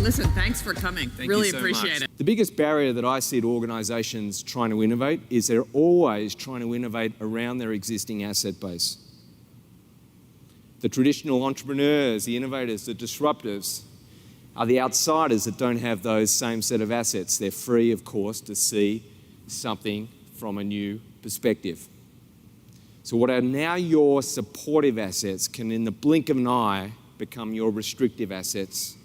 Listen, thanks for coming. Really appreciate it. The biggest barrier that I see to organisations trying to innovate is they're always trying to innovate around their existing asset base. The traditional entrepreneurs, the innovators, the disruptors are the outsiders that don't have those same set of assets. They're free, of course, to see something from a new perspective. So what are now your supportive assets can, in the blink of an eye, become your restrictive assets.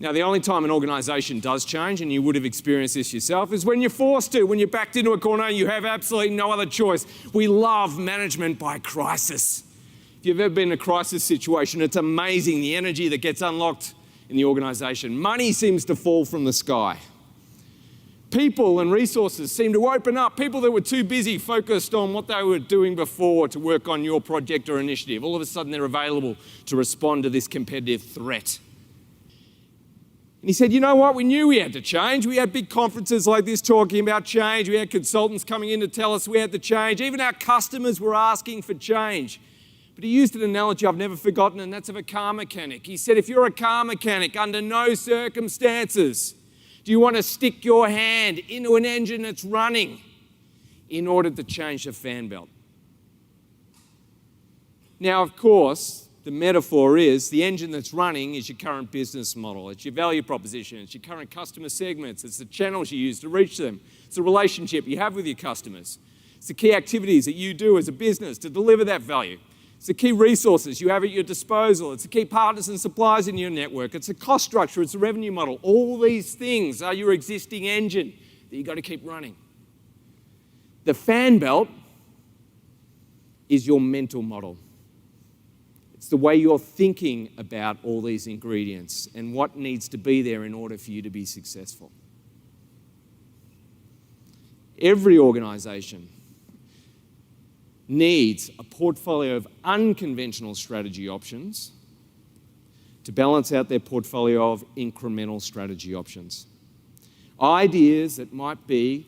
Now, the only time an organisation does change, and you would have experienced this yourself, is when you're forced to, when you're backed into a corner and you have absolutely no other choice. We love management by crisis. If you've ever been in a crisis situation, it's amazing the energy that gets unlocked in the organisation. Money seems to fall from the sky. People and resources seem to open up. People that were too busy focused on what they were doing before to work on your project or initiative, all of a sudden they're available to respond to this competitive threat. And he said, you know what, we knew we had to change. We had big conferences like this talking about change. We had consultants coming in to tell us we had to change. Even our customers were asking for change. But he used an analogy I've never forgotten, and that's of a car mechanic. He said, if you're a car mechanic, under no circumstances do you want to stick your hand into an engine that's running in order to change the fan belt. Now, of course, the metaphor is the engine that's running is your current business model. It's your value proposition. It's your current customer segments. It's the channels you use to reach them. It's the relationship you have with your customers. It's the key activities that you do as a business to deliver that value. It's the key resources you have at your disposal. It's the key partners and suppliers in your network. It's the cost structure. It's the revenue model. All these things are your existing engine that you've got to keep running. The fan belt is your mental model. It's the way you're thinking about all these ingredients and what needs to be there in order for you to be successful. Every organisation needs a portfolio of unconventional strategy options to balance out their portfolio of incremental strategy options. Ideas that might be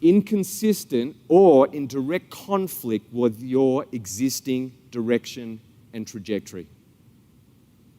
inconsistent or in direct conflict with your existing direction and trajectory.